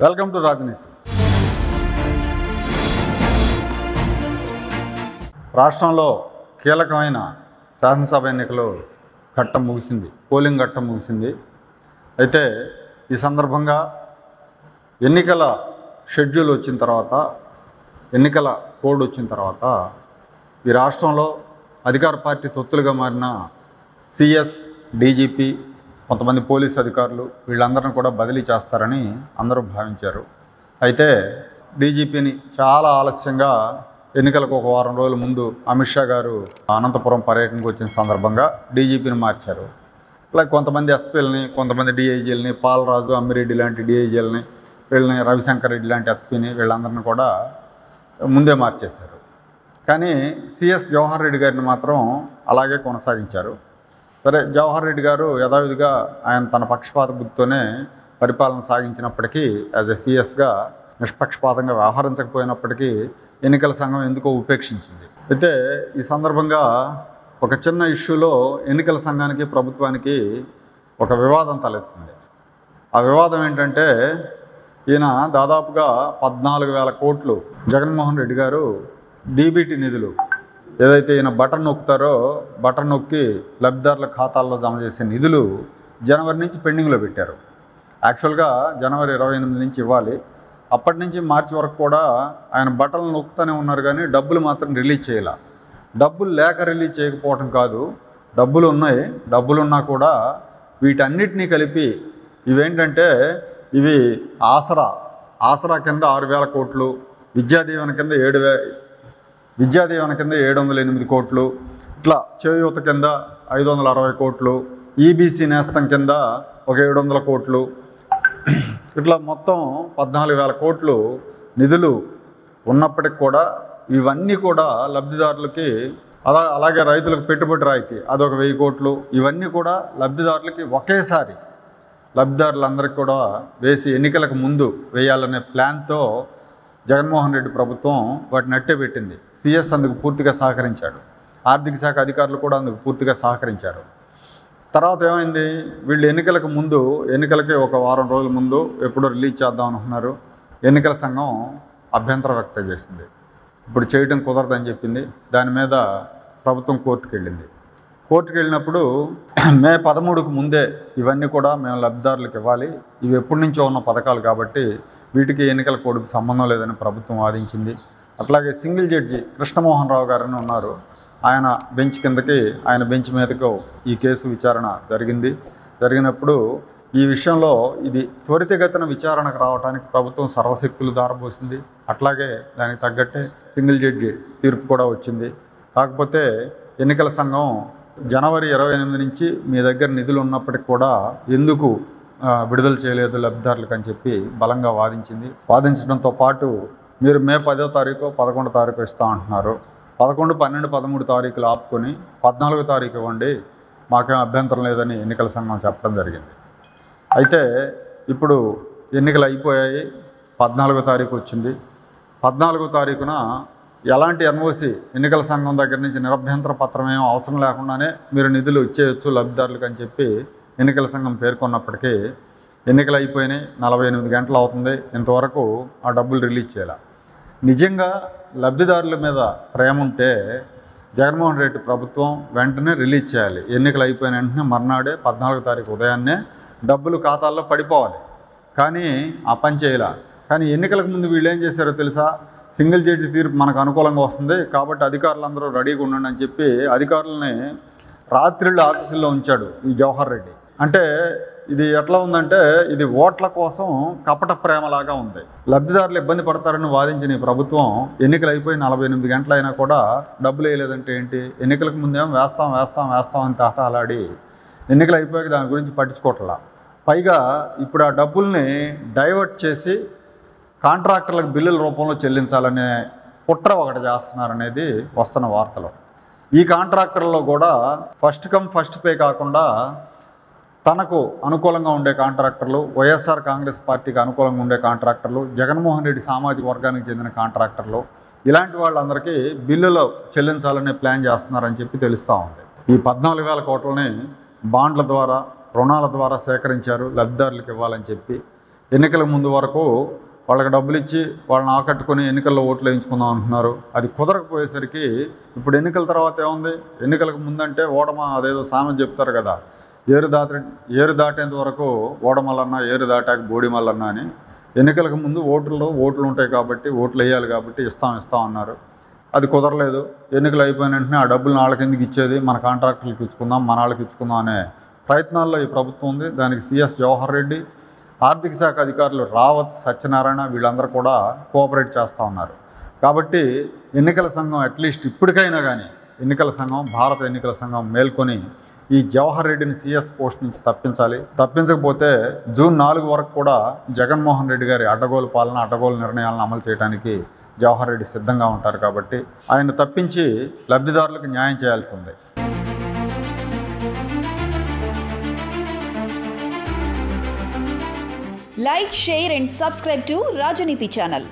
Welcome to రాజనీతి. రాష్ట్రంలో కీలకమైన శాసనసభ ఎన్నికలు ఘట్టం ముగిసింది, పోలింగ్ ఘట్టం ముగిసింది. అయితే ఈ సందర్భంగా ఎన్నికల షెడ్యూల్ వచ్చిన తర్వాత, ఎన్నికల కోడ్ వచ్చిన తర్వాత ఈ రాష్ట్రంలో అధికార పార్టీ తొత్తులుగా మారిన సిఎస్, డీజీపీ, కొంతమంది పోలీస్ అధికారులు వీళ్ళందరినీ కూడా బదిలీ చేస్తారని అందరూ భావించారు. అయితే డీజీపీని చాలా ఆలస్యంగా ఎన్నికలకు ఒక వారం రోజుల ముందు అమిత్ షా గారు అనంతపురం పర్యటనకు వచ్చిన సందర్భంగా డీజీపీని మార్చారు. అలాగే కొంతమంది ఎస్పీలని, కొంతమంది డిఐజీలని, పాలరాజు, అమ్మిరెడ్డి లాంటి డిఐజీలని, వీళ్ళని, రవిశంకర్ రెడ్డి లాంటి ఎస్పీని, వీళ్ళందరినీ కూడా ముందే మార్చేశారు. కానీ సిఎస్ జవహర్ రెడ్డి గారిని మాత్రం అలాగే కొనసాగించారు. సరే, జవహర్ రెడ్డి గారు యథావిధిగా ఆయన తన పక్షపాత బుద్ధితోనే పరిపాలన సాగించినప్పటికీ, యాజ్ ఎ సిఎస్గా నిష్పక్షపాతంగా వ్యవహరించకపోయినప్పటికీ ఎన్నికల సంఘం ఎందుకో ఉపేక్షించింది. అయితే ఈ సందర్భంగా ఒక చిన్న ఇష్యూలో ఎన్నికల సంఘానికి, ప్రభుత్వానికి ఒక వివాదం తలెత్తింది. ఆ వివాదం ఏంటంటే, ఈయన దాదాపుగా 14,000 కోట్లు జగన్మోహన్ రెడ్డి గారు డీబీటీ నిధులు ఏదైతే ఈయన బటన్ నొక్కుతారో, బటన్ నొక్కి లబ్ధిదారుల ఖాతాల్లో జమ చేసే నిధులు జనవరి నుంచి పెండింగ్లో పెట్టారు. యాక్చువల్గా జనవరి 28 నుంచి ఇవ్వాలి. అప్పటి నుంచి మార్చి వరకు కూడా ఆయన బటన్లు నొక్కుతూనే ఉన్నారు, కానీ డబ్బులు మాత్రం రిలీజ్ చేయాల. డబ్బులు లేక రిలీజ్ చేయకపోవటం కాదు, డబ్బులు ఉన్నాయి. డబ్బులున్నా కూడా వీటన్నిటినీ కలిపి ఇవేంటంటే, ఇవి ఆసరా కింద 6,000 కోట్లు, విద్యాదీవెన కింద 708 కోట్లు, ఇట్లా చేయూత కింద 560 కోట్లు, ఈబీసీ నేస్తం కింద ఒక 700 కోట్లు, ఇట్లా మొత్తం 14,000 కోట్లు నిధులు ఉన్నప్పటికి కూడా ఇవన్నీ కూడా లబ్ధిదారులకి, అలాగే రైతులకు పెట్టుబడి రాయితీ అదొక 1000 కోట్లు, ఇవన్నీ కూడా లబ్ధిదారులకి ఒకేసారి లబ్ధిదారులందరికీ కూడా వేసి ఎన్నికలకు ముందు వేయాలనే ప్లాన్తో జగన్మోహన్ రెడ్డి ప్రభుత్వం వాటిని అట్టే పెట్టింది. సిఎస్ అందుకు పూర్తిగా సహకరించాడు. ఆర్థిక శాఖ అధికారులు కూడా అందుకు పూర్తిగా సహకరించారు. తర్వాత ఏమైంది, వీళ్ళు ఎన్నికలకు ముందు, ఎన్నికలకి ఒక వారం రోజుల ముందు ఎప్పుడో రిలీజ్ చేద్దాం అనుకున్నారు. ఎన్నికల సంఘం అభ్యంతరం వ్యక్తం చేసింది. ఇప్పుడు చేయడం కుదరదని చెప్పింది. దాని మీద ప్రభుత్వం కోర్టుకు వెళ్ళింది. కోర్టుకు వెళ్ళినప్పుడు మే 13కు ముందే ఇవన్నీ కూడా మేము లబ్ధిదారులకు ఇవ్వాలి, ఇవి ఎప్పటి నుంచో ఉన్న పథకాలు కాబట్టి వీటికి ఎన్నికల కోడ్కి సంబంధం లేదని ప్రభుత్వం వాదించింది. అట్లాగే సింగిల్ జడ్జి కృష్ణమోహన్ రావు గారని ఉన్నారు, ఆయన బెంచ్ కిందకి, ఆయన బెంచ్ మీదకు ఈ కేసు విచారణ జరిగినప్పుడు ఈ విషయంలో ఇది త్వరితగతిన విచారణకు రావడానికి ప్రభుత్వం సర్వశక్తులు దారబోసింది. అట్లాగే దానికి తగ్గట్టే సింగిల్ జడ్జి తీర్పు కూడా వచ్చింది. కాకపోతే ఎన్నికల సంఘం జనవరి 28 నుంచి మీ దగ్గర నిధులు ఉన్నప్పటికి కూడా ఎందుకు విడుదల చేయలేదు లబ్ధిదారులకు అని చెప్పి బలంగా వాదించడంతో పాటు మీరు మే 10వ తారీఖు 11వ తారీఖు ఇస్తా అంటున్నారు, 11, 12, 13 తారీఖులు ఆపుకొని 14వ తారీఖు ఇవ్వండి, మాకేం అభ్యంతరం లేదని ఎన్నికల సంఘం చెప్పడం జరిగింది. అయితే ఇప్పుడు ఎన్నికలు అయిపోయాయి, 14వ తారీఖు వచ్చింది. 14వ తారీఖున ఎలాంటి ఎన్ఓసి ఎన్నికల సంఘం దగ్గర నుంచి నిరభ్యంతర పత్రం ఏం అవసరం లేకుండానే మీరు నిధులు ఇచ్చేయచ్చు లబ్ధిదారులకు అని చెప్పి ఎన్నికల సంఘం పేర్కొన్నప్పటికీ ఎన్నికలు అయిపోయినాయి, 48 గంటలు అవుతుంది, ఇంతవరకు ఆ డబ్బులు రిలీజ్ చేయాలి. నిజంగా లబ్ధిదారుల మీద ప్రేమ ఉంటే జగన్మోహన్ రెడ్డి ప్రభుత్వం వెంటనే రిలీజ్ చేయాలి. ఎన్నికలు అయిపోయిన వెంటనే మర్నాడే 14వ తారీఖు ఉదయాన్నే డబ్బులు ఖాతాల్లో పడిపోవాలి. కానీ ఆ పని చేయాల. కానీ ఎన్నికలకు ముందు వీళ్ళు ఏం చేశారో తెలుసా, సింగిల్ జడ్జి తీర్పు మనకు అనుకూలంగా వస్తుంది కాబట్టి అధికారులందరూ రెడీగా ఉండండి అని చెప్పి అధికారులని రాత్రిళ్ళు ఆఫీసుల్లో ఉంచాడు ఈ జవహర్ రెడ్డి. అంటే ఇది ఎట్లా ఉందంటే, ఇది ఓట్ల కోసం కపట ప్రేమలాగా ఉంది. లబ్ధిదారులు ఇబ్బంది పడతారని వాదించిన ఈ ప్రభుత్వం ఎన్నికలు అయిపోయి 48 గంటలైనా కూడా డబ్బులు వేయలేదంటే ఏంటి, ఎన్నికలకు ముందేమో వేస్తాం అని తాతాలాడి ఎన్నికలు అయిపోయాక దాని గురించి పట్టించుకోవట్లా. పైగా ఇప్పుడు ఆ డబ్బుల్ని డైవర్ట్ చేసి కాంట్రాక్టర్లకు బిల్లుల రూపంలో చెల్లించాలనే కుట్ర ఒకటి చేస్తున్నారనేది వస్తున్న వార్తలు. ఈ కాంట్రాక్టర్లో కూడా ఫస్ట్ కమ్ ఫస్ట్ పే కాకుండా తనకు అనుకూలంగా ఉండే కాంట్రాక్టర్లు, వైఎస్ఆర్ కాంగ్రెస్ పార్టీకి అనుకూలంగా ఉండే కాంట్రాక్టర్లు, జగన్మోహన్ రెడ్డి సామాజిక వర్గానికి చెందిన కాంట్రాక్టర్లు, ఇలాంటి వాళ్ళందరికీ బిల్లులు చెల్లించాలనే ప్లాన్ చేస్తున్నారని చెప్పి తెలుస్తూ ఉంది. ఈ 14,000 కోట్లని బాండ్ల ద్వారా, రుణాల ద్వారా సేకరించారు లబ్ధిదారులకు ఇవ్వాలని చెప్పి. ఎన్నికలకు ముందు వరకు వాళ్ళకి డబ్బులు ఇచ్చి వాళ్ళని ఆకట్టుకొని ఎన్నికల్లో ఓట్లు వేయించుకుందాం అంటున్నారు. అది కుదరకపోయేసరికి ఇప్పుడు ఎన్నికల తర్వాత ఏముంది, ఎన్నికలకు ముందంటే ఓడమ అదేదో సామెత చెప్తారు కదా, ఏరు దాటేంత వరకు ఓడమల్లన్నా, ఏరు దాటాక బోడిమల్లన్నా అని. ఎన్నికలకు ముందు ఓట్లు ఉంటాయి కాబట్టి, ఓట్లు వేయాలి కాబట్టి ఇస్తాం అన్నారు. అది కుదరలేదు. ఎన్నికలు అయిపోయిన వెంటనే ఆ డబ్బులు వాళ్ళకి ఎందుకు ఇచ్చేది, మన కాంట్రాక్టర్లకు ఇచ్చుకుందాం, మన వాళ్ళకి ఇచ్చుకుందాం అనే ప్రయత్నాల్లో ఈ ప్రభుత్వం ఉంది. దానికి సిఎస్ జవహర్ రెడ్డి, ఆర్థిక శాఖ అధికారులు రావత్, సత్యనారాయణ వీళ్ళందరూ కూడా కోఆపరేట్ చేస్తూ ఉన్నారు. కాబట్టి ఎన్నికల సంఘం అట్లీస్ట్ ఇప్పటికైనా కానీ భారత ఎన్నికల సంఘం మేల్కొని ఈ జవహర్ రెడ్డిని సిఎస్ పోస్ట్ నుంచి తప్పించాలి. తప్పించకపోతే జూన్ 4 వరకు కూడా జగన్మోహన్ రెడ్డి గారి అడ్డగోలు పాలన, అడ్డగోలు నిర్ణయాలను అమలు చేయడానికి జవహర్ రెడ్డి సిద్ధంగా ఉంటారు. కాబట్టి ఆయన తప్పించి లబ్ధిదారులకు న్యాయం చేయాల్సి ఉంది. Like, share and subscribe to Rajaniti channel.